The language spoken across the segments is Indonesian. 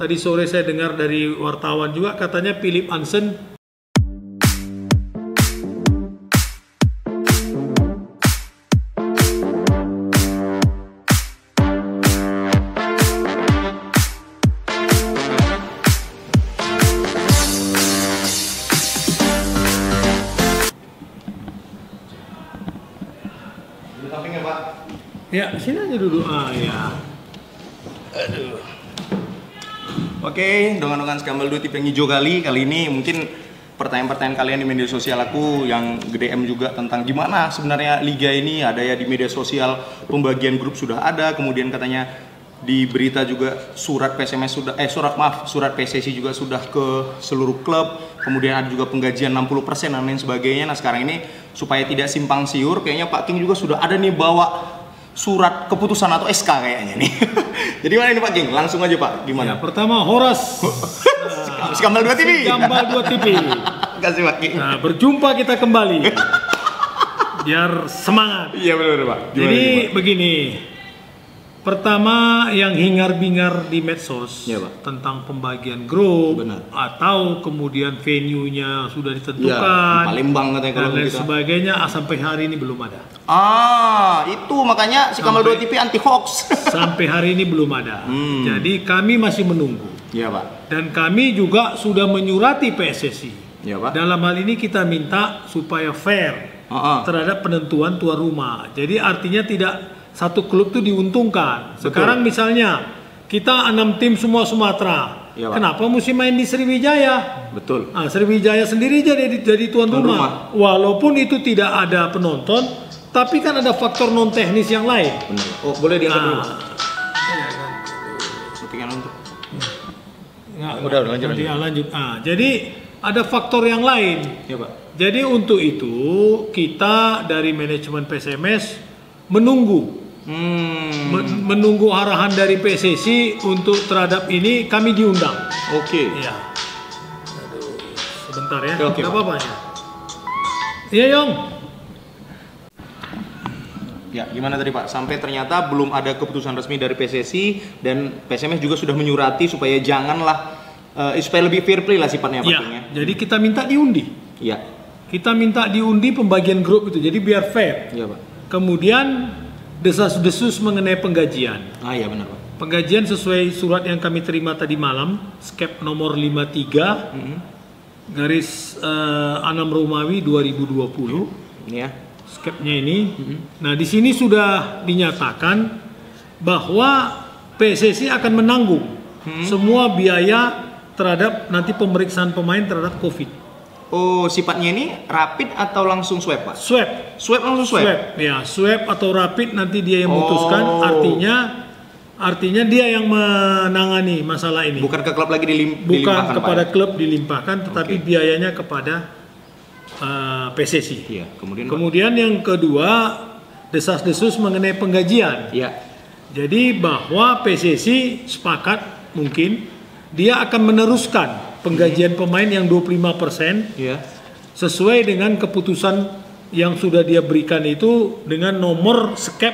tadi sore saya dengar dari wartawan juga katanya Philip Ansen sampingnya, Pak. ya sini aja duduk. Ya. Aduh. Oke, dengan Skambal 2 tipe yang hijau kali ini mungkin pertanyaan-pertanyaan kalian di media sosial aku yang DM juga tentang gimana sebenarnya liga ini. Ada ya di media sosial pembagian grup sudah ada, kemudian katanya di berita juga surat PSMS sudah surat PSSI juga sudah ke seluruh klub, kemudian ada juga penggajian 60% dan lain sebagainya. Nah, sekarang ini supaya tidak simpang siur, kayaknya Pak King juga sudah ada nih bawa surat keputusan atau SK kayaknya nih. Jadi mana ini Pak King? Langsung aja Pak, gimana? Ya, pertama Horas Skambal 2 TV. Skambal 2 TV. Kasih Pak King. Nah, berjumpa kita kembali. Biar semangat. Iya benar Pak. Gimana, jadi Pak? begini. Pertama yang hingar-bingar di medsos ya, Pak, tentang pembagian grup. Benar. Atau kemudian venue-nya sudah Ya, ditentukan. Palembang katanya kalau dan lain kita. sebagainya, sampai hari ini belum ada. Itu makanya Skambal 2 TV anti hoax. Sampai hari ini belum ada. Jadi kami masih menunggu. Iya Pak. Dan kami juga sudah menyurati PSSI. Iya Pak. Dalam hal ini kita minta supaya fair terhadap penentuan tuan rumah. Jadi artinya tidak satu klub itu diuntungkan. Sekarang misalnya kita 6 tim semua Sumatera. Ya, kenapa mesti main di Sriwijaya? Betul. Nah, Sriwijaya sendiri jadi tuan rumah. Walaupun itu tidak ada penonton, tapi kan ada faktor non teknis yang lain. Benar. Oh, boleh diangkat dulu, Pak. Settingan untuk. Udah lanjut. Jadi ada faktor yang lain. Ya, Pak. Jadi untuk itu kita dari manajemen PSMS menunggu menunggu arahan dari PSSI untuk terhadap ini. Kami diundang. Oke. Iya. Aduh, sebentar ya. Oke, Tidak apa-apa ya. Iya Yong. Ya, gimana tadi Pak? Sampai ternyata belum ada keputusan resmi dari PSSI dan PSMS juga sudah menyurati supaya janganlah supaya lebih fair play lah sifatnya Ya, pakainya. jadi kita minta diundi. Iya. Kita minta diundi pembagian grup itu. Jadi biar fair. Iya, Pak. Kemudian desas-desus mengenai penggajian. Iya benar Pak. Penggajian sesuai surat yang kami terima tadi malam, skep nomor 53 garis 6 Romawi 2020. Ini ya. Skepnya ini. Nah, di sini sudah dinyatakan bahwa PSSI akan menanggung semua biaya terhadap nanti pemeriksaan pemain terhadap COVID. Oh, sifatnya ini rapid atau langsung swab, Pak? Swab. Swab langsung swab? Ya, swab atau rapid nanti dia yang memutuskan. Artinya dia yang menangani masalah ini. Bukan ke klub lagi Bukan dilimpahkan, kepada Pak, klub dilimpahkan, tetapi biayanya kepada PSSI. Iya, kemudian yang kedua, desas-desus mengenai penggajian. Iya. Jadi bahwa PSSI sepakat mungkin dia akan meneruskan penggajian pemain yang 25% sesuai dengan keputusan yang sudah dia berikan itu dengan nomor skep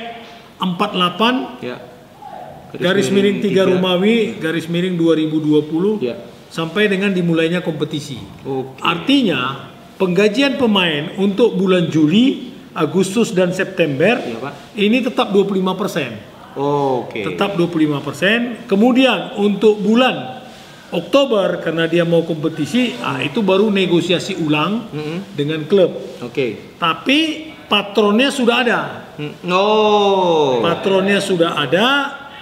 48 garis miring 3 Romawi garis miring 2020 sampai dengan dimulainya kompetisi. Artinya penggajian pemain untuk bulan Juli, Agustus dan September ini tetap 25%. Tetap 25%. Kemudian untuk bulan Oktober karena dia mau kompetisi, itu baru negosiasi ulang dengan klub. Tapi patronnya sudah ada. Patronnya sudah ada.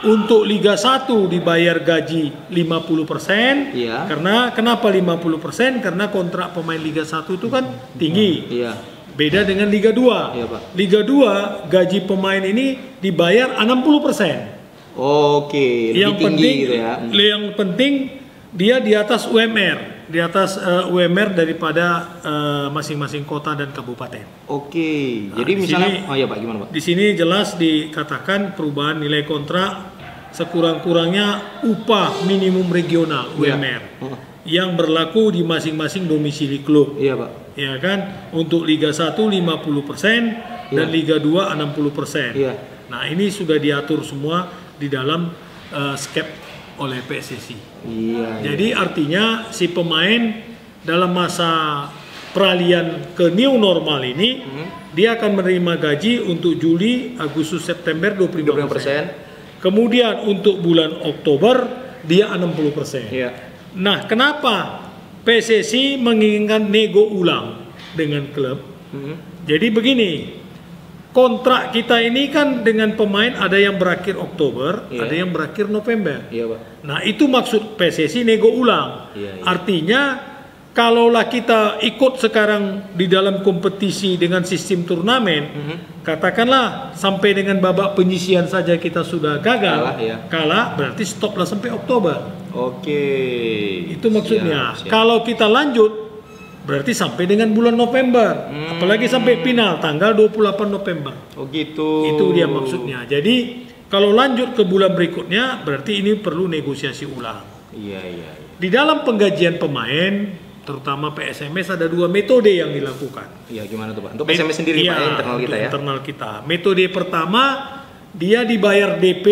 Untuk Liga 1 dibayar gaji 50%. Karena kenapa 50%? Karena kontrak pemain Liga 1 itu kan tinggi. Beda dengan Liga 2. Liga 2 gaji pemain ini dibayar 60%. Lebih tinggi gitu ya. Yang penting dia di atas UMR, UMR daripada masing-masing kota dan kabupaten. Jadi misalnya, Pak, gimana Pak? Di sini jelas dikatakan perubahan nilai kontrak sekurang-kurangnya upah minimum regional UMR yang berlaku di masing-masing domisili klub. Pak. Ya kan? Untuk Liga 1 50% dan Liga 2 60%. Nah, ini sudah diatur semua di dalam skep oleh PSSI. Iya. Jadi artinya si pemain dalam masa peralihan ke new normal ini dia akan menerima gaji untuk Juli, Agustus, September 25%. Kemudian untuk bulan Oktober dia 60%. Iya. Nah, kenapa PSSI menginginkan nego ulang dengan klub? Jadi begini, kontrak kita ini kan dengan pemain ada yang berakhir Oktober, ada yang berakhir November. Iya, Pak. Nah, itu maksud PSSI nego ulang. Artinya kalaulah kita ikut sekarang di dalam kompetisi dengan sistem turnamen, katakanlah sampai dengan babak penyisihan saja kita sudah gagal, kalah berarti stoplah sampai Oktober. Oke. Itu maksudnya. Kalau kita lanjut berarti sampai dengan bulan November, apalagi sampai final tanggal 28 November. Oh gitu. Itu dia maksudnya. Jadi kalau lanjut ke bulan berikutnya berarti ini perlu negosiasi ulang. Iya. Di dalam penggajian pemain terutama PSMS ada 2 metode yang dilakukan. Iya, gimana tuh, Pak? Untuk PSMS sendiri, Pak, internal kita ya? Internal kita. Metode pertama, dia dibayar DP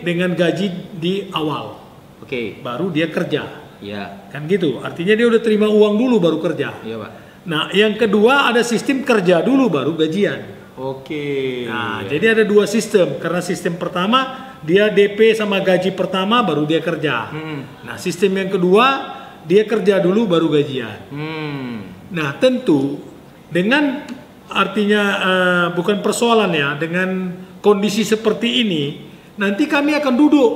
dengan gaji di awal. Oke. Baru dia kerja. Iya. Kan gitu. Artinya dia udah terima uang dulu baru kerja. Iya, Pak. Nah, yang kedua ada sistem kerja dulu baru gajian. Oke. Nah, jadi ada 2 sistem. Karena sistem pertama, dia DP sama gaji pertama baru dia kerja. Nah, sistem yang kedua, dia kerja dulu baru gajian. Nah, tentu dengan artinya bukan persoalan ya, dengan kondisi seperti ini, nanti kami akan duduk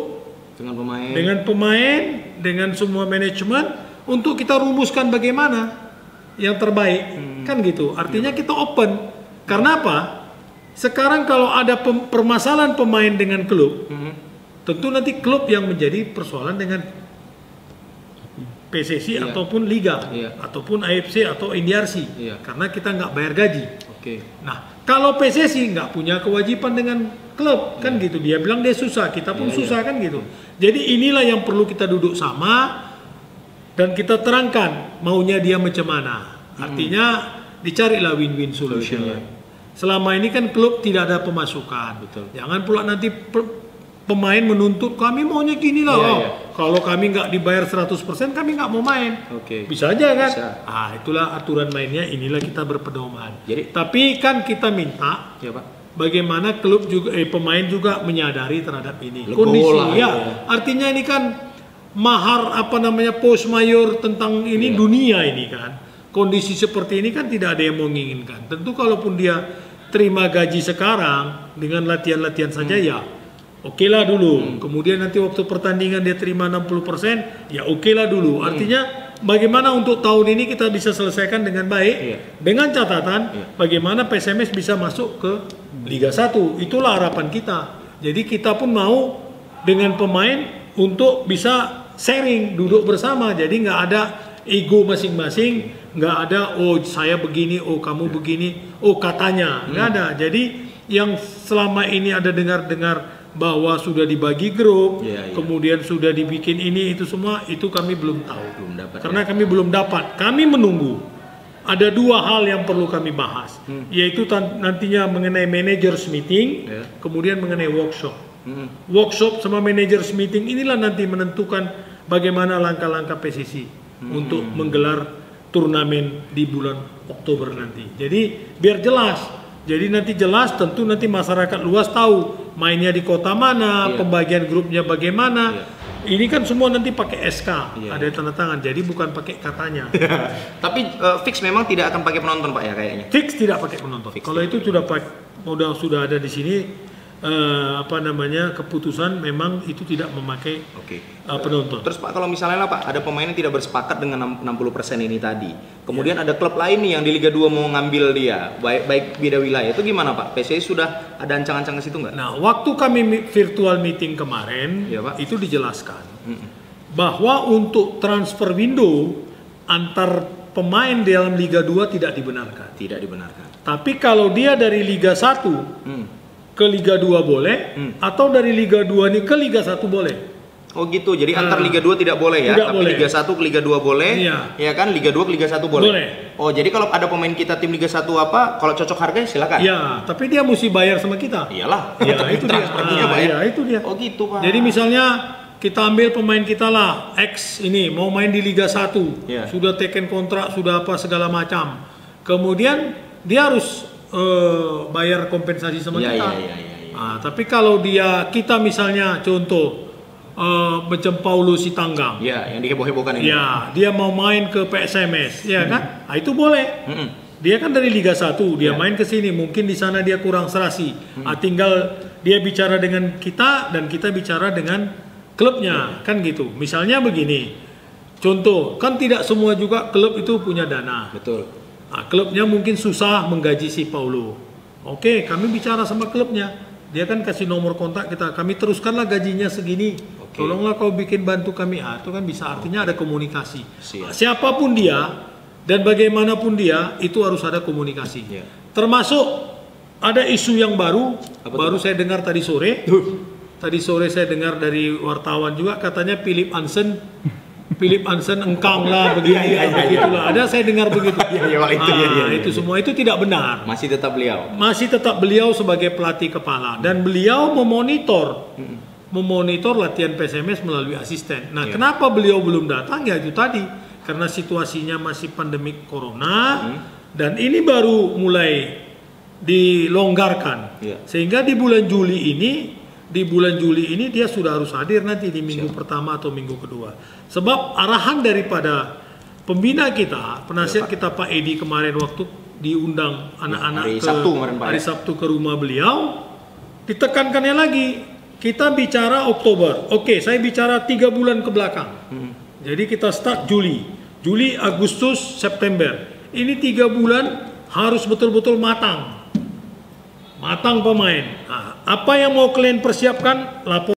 dengan pemain, dengan semua manajemen untuk kita rumuskan bagaimana yang terbaik. Kan gitu. Artinya kita open. Karena apa? Sekarang kalau ada permasalahan pemain dengan klub, tentu nanti klub yang menjadi persoalan dengan PSSI ataupun Liga ataupun AFC atau NDRC karena kita nggak bayar gaji. Nah, kalau PSSI nggak punya kewajiban dengan klub kan gitu, dia bilang dia susah, kita pun susah kan gitu. Jadi inilah yang perlu kita duduk sama dan kita terangkan maunya dia macam mana. Artinya dicarilah win-win solution. Selama ini kan klub tidak ada pemasukan. Jangan pula nanti pemain menuntut kami maunya gini lah. Kalau kami nggak dibayar 100% kami nggak mau main. Bisa aja kan? Itulah aturan mainnya. Inilah kita berpedoman. Tapi kan kita minta bagaimana klub juga pemain juga menyadari terhadap ini. Kondisi artinya ini kan mahar post mayor tentang ini dunia ini kan. Kondisi seperti ini kan tidak ada yang menginginkan. Tentu kalaupun dia terima gaji sekarang dengan latihan-latihan saja oke lah dulu. Kemudian nanti waktu pertandingan dia terima 60%, ya oke lah dulu. Artinya bagaimana untuk tahun ini kita bisa selesaikan dengan baik, dengan catatan bagaimana PSMS bisa masuk ke Liga 1. Itulah harapan kita. Jadi kita pun mau dengan pemain untuk bisa sharing, duduk bersama. Jadi nggak ada ego masing-masing, nggak ada saya begini, kamu begini, katanya, nggak ada. Jadi yang selama ini ada dengar-dengar bahwa sudah dibagi grup, kemudian sudah dibikin ini itu semua, itu kami belum tahu, karena kami belum dapat. Kami menunggu. Ada 2 hal yang perlu kami bahas, yaitu nantinya mengenai managers meeting, kemudian mengenai workshop. Workshop sama managers meeting inilah nanti menentukan bagaimana langkah-langkah PSSI untuk menggelar turnamen di bulan Oktober nanti. Jadi biar jelas. Jadi nanti jelas, tentu nanti masyarakat luas tahu mainnya di kota mana, pembagian grupnya bagaimana. Ini kan semua nanti pakai SK, ada tanda tangan. Jadi bukan pakai katanya. Tapi fix memang tidak akan pakai penonton, Pak, ya kayaknya. Fix tidak pakai penonton. Kalau itu sudah ada di sini. Keputusan memang itu tidak memakai penonton. Terus Pak, kalau misalnya lah Pak, ada pemain yang tidak bersepakat dengan 60% ini tadi, kemudian ada klub lain nih yang di Liga 2 mau ngambil dia, baik beda wilayah, itu gimana Pak? PSSI sudah ada ancang-ancang ke situ nggak? Nah, waktu kami virtual meeting kemarin, itu dijelaskan bahwa untuk transfer window antar pemain dalam Liga 2 tidak dibenarkan. Tidak dibenarkan. Tapi kalau dia dari Liga 1 ke Liga 2 boleh, atau dari Liga 2 ini ke Liga 1 boleh. Oh gitu, jadi antar Liga 2 tidak boleh ya, tapi boleh. Liga 1 ke Liga 2 boleh, ya kan, Liga 2 ke Liga 1 boleh. Oh, jadi kalau ada pemain kita tim Liga 1 kalau cocok harganya silakan. Ya, tapi dia mesti bayar sama kita. Iyalah. Ya, itu dia. Iya, itu dia. Oh gitu Pak. Jadi misalnya kita ambil pemain kita lah, X ini mau main di Liga 1, sudah teken kontrak, sudah apa segala macam. Kemudian dia harus bayar kompensasi sama kita. Nah, tapi kalau kita misalnya contoh macam Paulo Sitanggang, yang diheboh-hebohkan ini. Dia mau main ke PSMS, kan? Nah, itu boleh. Dia kan dari Liga 1, dia main ke sini, mungkin di sana dia kurang serasi. Tinggal dia bicara dengan kita dan kita bicara dengan klubnya, kan gitu. Misalnya begini, contoh, kan tidak semua juga klub itu punya dana. Betul. Nah, klubnya mungkin susah menggaji si Paulo. Oke, kami bicara sama klubnya. Dia kan kasih nomor kontak kita, kami teruskanlah gajinya segini. Tolonglah kau bikin bantu kami. Itu kan bisa, artinya ada komunikasi. Siapapun dia dan bagaimanapun dia, itu harus ada komunikasi. Termasuk ada isu yang baru saya dengar tadi sore. Tadi sore saya dengar dari wartawan juga, katanya Philip Ansen engkang lah begini, begitulah. Ada saya dengar begitu. Itu semua itu tidak benar. Masih tetap beliau sebagai pelatih kepala dan beliau memonitor latihan PSMS melalui asisten. Nah, kenapa beliau belum datang? Ya itu tadi, karena situasinya masih pandemik corona dan ini baru mulai dilonggarkan. Sehingga di bulan Juli ini dia sudah harus hadir nanti di minggu pertama atau minggu kedua. Sebab arahan daripada pembina kita, penasihat kita Pak Edi kemarin waktu diundang anak-anak hari Sabtu ke rumah beliau, ditekankannya lagi, kita bicara Oktober. Oke, saya bicara 3 bulan ke belakang. Jadi kita start Juli, Agustus, September. Ini 3 bulan harus betul-betul matang pemain. Nah, apa yang mau kalian persiapkan, lapor